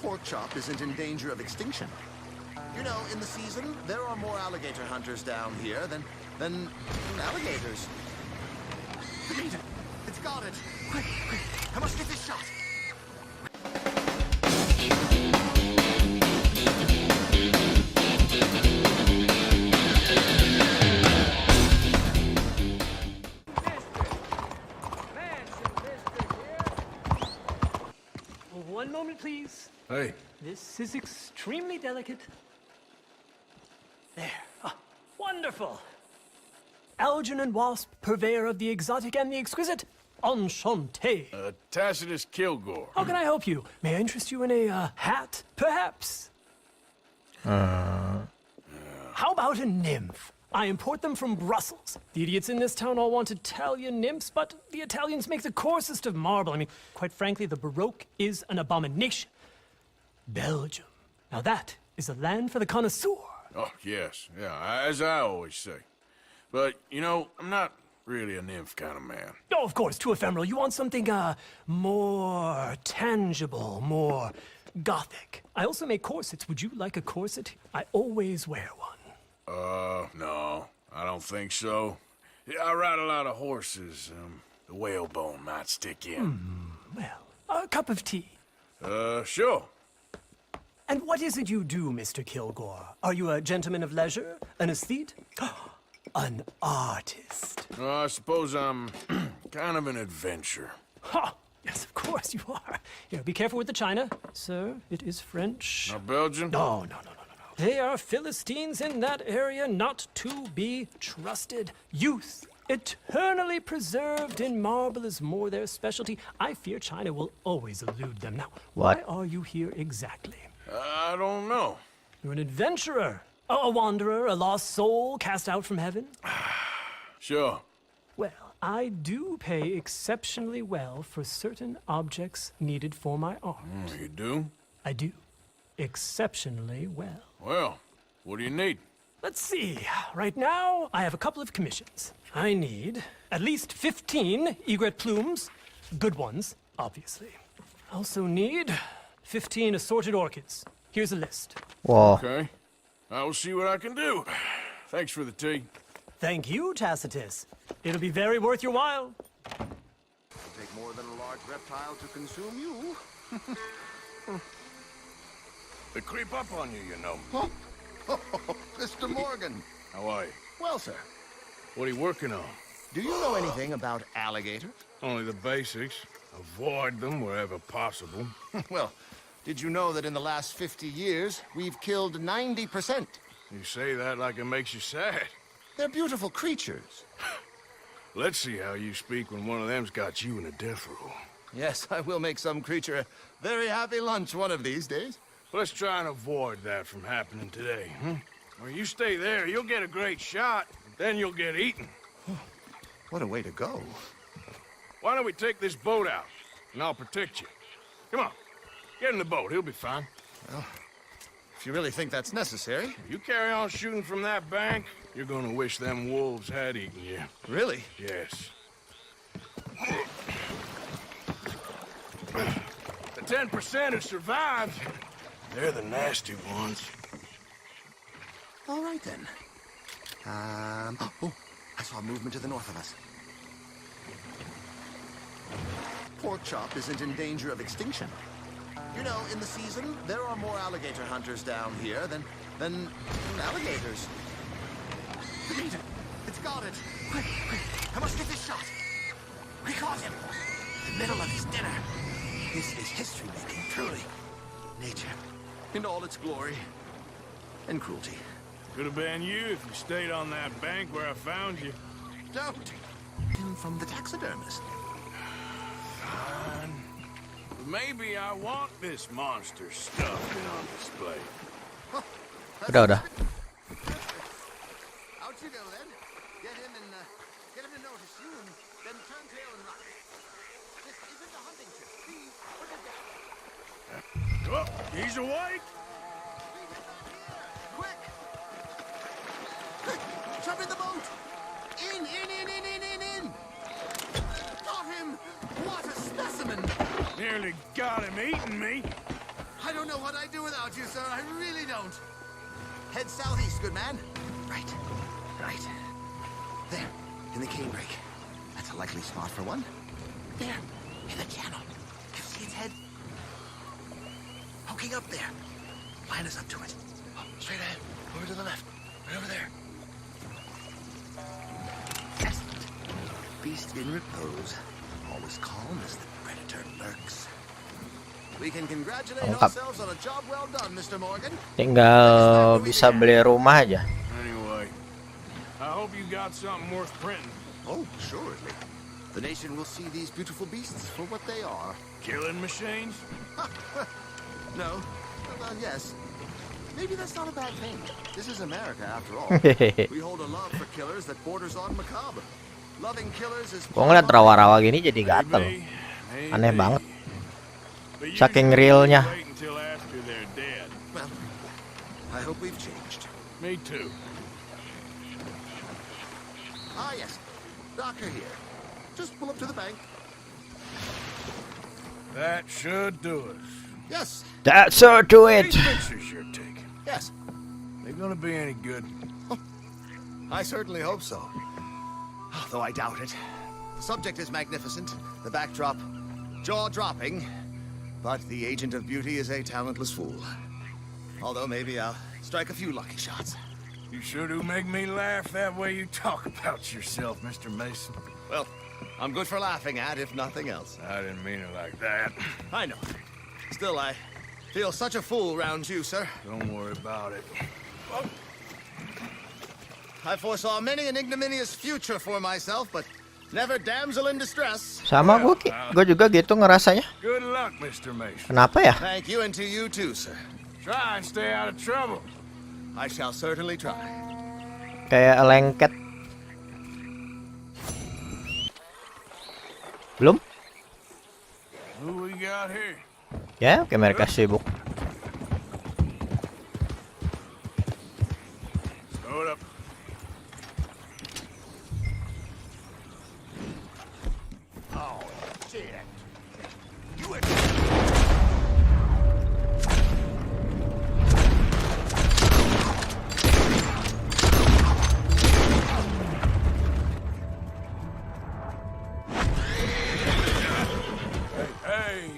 Pork chop isn't in danger of extinction. You know, in the season, there are more alligator hunters down here than alligators. The meat! It's got it! Quick, quick! I must get this shot! One moment, please. Hey. This is extremely delicate. There. Ah, wonderful. Algernon Wasp, purveyor of the exotic and the exquisite. Enchanté. Tacitus Kilgore. How can I help you? May I interest you in a hat, perhaps? How about a nymph? I import them from Brussels. The idiots in this town all want Italian nymphs, but the Italians make the coarsest of marble. I mean, quite frankly, the Baroque is an abomination. Belgium. Now that is a land for the connoisseur. Oh, yes. Yeah, as I always say. But, you know, I'm not really a nymph kind of man. Oh, of course, too ephemeral. You want something, more tangible, more gothic. I also make corsets. Would you like a corset? I always wear one. No, I don't think so. Yeah, I ride a lot of horses. The whalebone might stick in. Well, a cup of tea. Sure. And what is it you do, Mr. Kilgore? Are you a gentleman of leisure? An aesthete? An artist? I suppose I'm kind of an adventurer. Ha! Yes, of course you are. Here, be careful with the china. Sir, it is French. Not Belgian? No. They are Philistines in that area, not to be trusted. Youth, eternally preserved in marble, is more their specialty. I fear China will always elude them. Now, What? why are you here exactly? I don't know. You're an adventurer, a wanderer, a lost soul cast out from heaven? Sure. Well, I do pay exceptionally well for certain objects needed for my art. You do? I do. Exceptionally well. Well, what do you need? Let's see. Right now, I have a couple of commissions. I need at least 15 egret plumes. Good ones, obviously. I also need 15 assorted orchids. Here's a list. Whoa. Okay. I will see what I can do. Thanks for the tea. Thank you, Tacitus. It'll be very worth your while. It'll take more than a large reptile to consume you. They creep up on you, you know. Oh, Mr. Morgan. How are you? Well, sir, What are you working on? do you know anything about alligators? Only the basics. Avoid them wherever possible. Well, did you know that in the last 50 years, we've killed 90%? You say that like it makes you sad. They're beautiful creatures. Let's see how you speak when one of them's got you in a death row. Yes, I will make some creature a very happy lunch one of these days. Let's try and avoid that from happening today, huh? Well, you stay there, you'll get a great shot, then you'll get eaten. What a way to go. Why don't we take this boat out, and I'll protect you. Come on, get in the boat, he'll be fine. Well, if you really think that's necessary. If you carry on shooting from that bank, you're gonna wish them wolves had eaten you. Really? Yes. The 10% who survived, they're the nasty ones. All right, then. Oh, I saw movement to the north of us. Pork chop isn't in danger of extinction. You know, in the season, there are more alligator hunters down here than alligators. The meat! It's got it! Quick, quick! I must get this shot! We caught him! In the middle of his dinner. This is history-making, truly. Nature, in all its glory and cruelty. Could have been you if you stayed on that bank where I found you. Don't! Him from the taxidermist. Fine. Maybe I want this monster stuffed and on display. Udah. Out you go then. Get him to notice you and then turn tail and run. This isn't a hunting trip. Please put it down. Oh, he's awake! Quick! Quick! Jump in the boat! In! Got him! What a specimen! Nearly got him eating me. I don't know do without you, sir. I really don't. Head southeast, good man. Right. There, in the cane brake. That's a likely spot for one. There, in the channel. You see its head? Poking up there. Line us up to it. Oh, straight ahead. Over to the left. Right over there. Excellent. Beast in repose. Always calm as the predator lurks. We can congratulate ourselves on a job well done, Mr. Morgan. Tinggal bisa beli rumah aja. Anyway, I hope you got something worth printing. Oh, assuredly. The nation will see these beautiful beasts for what they are. Killing machines? No. Well, yes. Maybe that's not a bad thing. This is America, after all. We hold a love for killers that borders on macabre. Loving killers is... Gua ngeliat rawa-rawa gini jadi gatel. Aneh banget. Saking realnya. Well, I hope we've changed. Me too. Ah, yes. Docker here. Just pull up to the bank. That should do us. Yes. That's so do it. These pictures you're taking, Yes. they gonna be any good? I certainly hope so. Though I doubt it. The subject is magnificent, the backdrop jaw-dropping, but the agent of beauty is a talentless fool. Although maybe I'll strike a few lucky shots. You sure do make me laugh that way you talk about yourself, Mr. Mason. Well, I'm good for laughing at, if nothing else. I didn't mean it like that. I know. Still, I feel such a fool round you, sir. Don't worry about it. I foresaw many an ignominious future for myself, but never damsel in distress. Sama gue juga gitu ngerasanya. Good luck, Mr. Mason. Kenapa ya? Thank you, and to you too, sir. Try and stay out of trouble. I shall certainly try. Kayak lengket. Belum? Who we got here? Ya, kayak mereka sibuk. Hold up. Oh, shit. You were... Hey.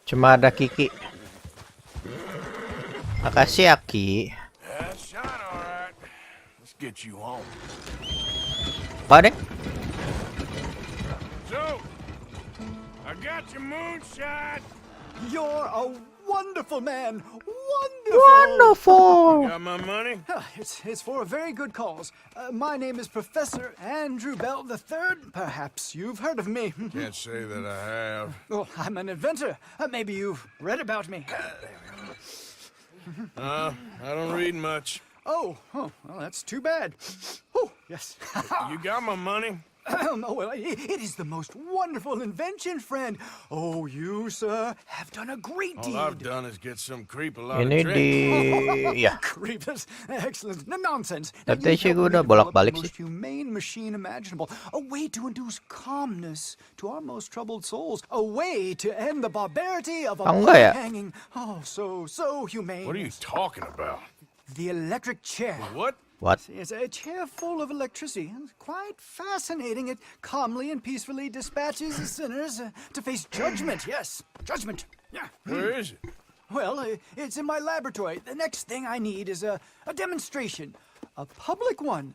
Cuma ada Kiki. Makasih ya, Ki. That's shine all right. Let's get you home. Apa deh? So, I got your moonshine. You're a wonderful man. Wonderful. Wonderful. Got my money? It's for a very good cause. My name is Professor Andrew Bell III. Perhaps you've heard of me. Can't say that I have. Oh, I'm an inventor. Maybe you've read about me. I don't read much. Oh, well, that's too bad. Oh, yes. You got my money? Oh, well, it is the most wonderful invention, friend. Oh, you, sir, have done a great deed. All I've done is get some creep a lot of Ini drink. di ya. Creepers. Excellent. No nonsense. Tadi sih gue udah bolak-balik The sih. most humane machine imaginable. A way to induce calmness to our most troubled souls. A way to end the barbarity of a enggak ya? hanging. Oh, so humane. What are you talking about? The electric chair. What? What? It's a chair full of electricity. It's quite fascinating. It calmly and peacefully dispatches the sinners to face judgment. Yes, judgment. Yeah. Where is it? Well, it's in my laboratory. The next thing I need is a demonstration. A public one.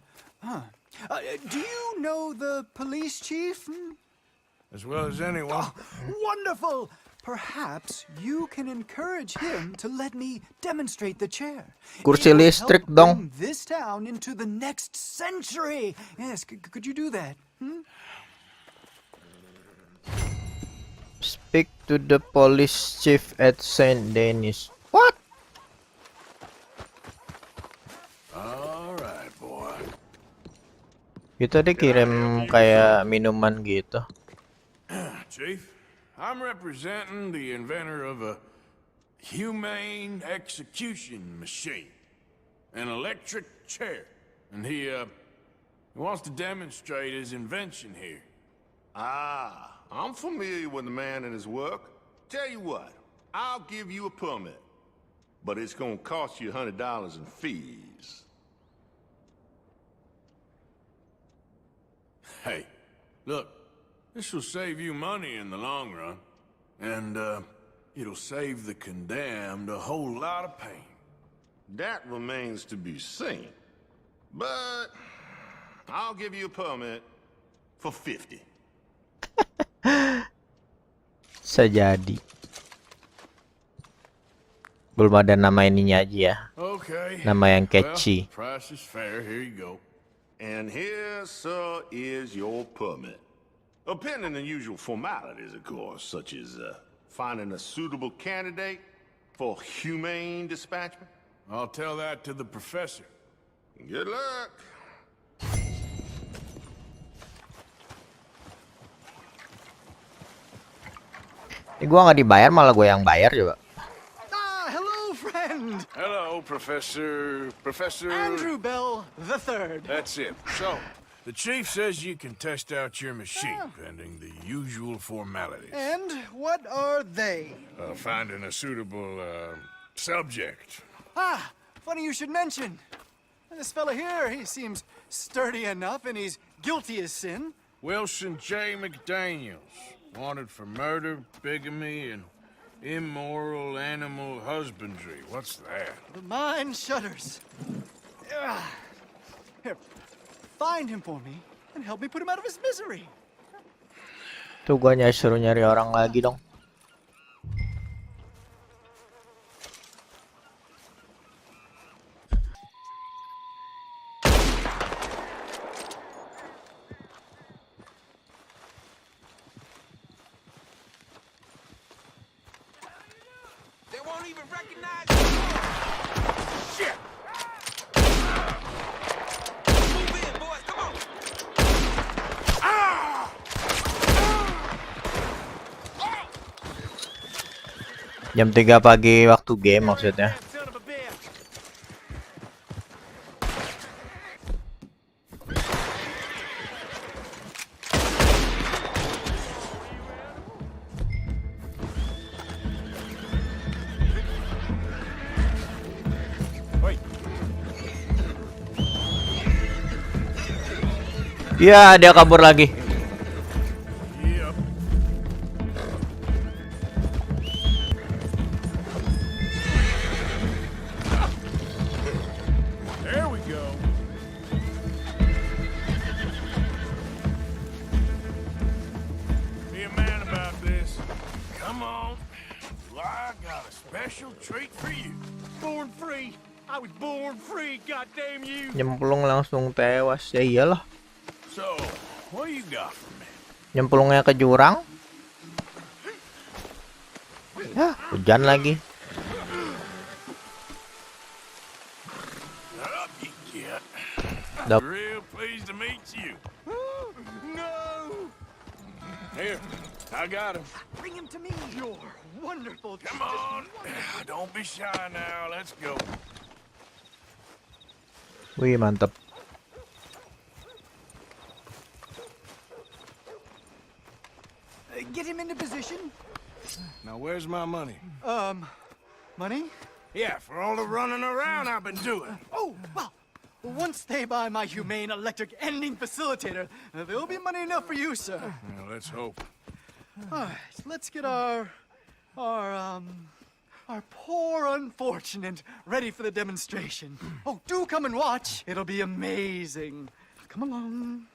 Do you know the police chief? As well as anyone. Wonderful! Perhaps you can encourage him to let me demonstrate the chair. Kursi It will listrik help dong. bring this town into the next century. Yes, could you do that? Speak to the police chief at Saint Denis. What? All right, boy. Kita dikirim kayak minuman gitu. Chief, I'm representing the inventor of a humane execution machine, an electric chair, and he wants to demonstrate his invention here. Ah, I'm familiar with the man and his work. Tell you what, I'll give you a permit. But it's gonna cost you $100 in fees. Hey, look, this will save you money in the long run. And, it'll save the condemned a whole lot of pain. That remains to be seen. But I'll give you a permit for 50. Sejadi. Belum ada nama ininya aja ya. Okay. Nama yang catchy. Well, price is fair. Here you go. And here, sir, is your permit. Pending the usual formalities, of course, such as finding a suitable candidate for humane dispatchment. I'll tell that to the professor. Good luck. Ini gua nggak dibayar, malah gue yang bayar coba. Hello, friend. Hello, Professor... Andrew Bell the Third. That's it. So, the chief says you can test out your machine, pending the usual formalities. And what are they? Finding a suitable, subject. Funny you should mention. This fella here, he seems sturdy enough and he's guilty as sin. Wilson J. McDaniels. Wanted for murder, bigamy, and immoral animal husbandry. What's that? The mind shudders. Here, find him for me and help me put him out of his misery. Tuh gua suruh nyari orang lagi dong. Jam 3 pagi waktu game maksudnya. Ya, dia kabur lagi. Nyemplung langsung tewas. Ya iyalah. Nyemplungnya ke jurang. Ya, hujan lagi. Real pleased to meet you. No. Here, I got him. Bring him to me. You're wonderful. Come on. Don't be shy now. Let's go. Wih, mantep. Get him into position. Now, where's my money? Money? Yeah, for all the running around I've been doing. Oh, well, once they buy my humane electric ending facilitator, there'll be money enough for you, sir. Well, let's hope. All right, let's get our poor unfortunate ready for the demonstration. Oh, do come and watch. It'll be amazing. Come along.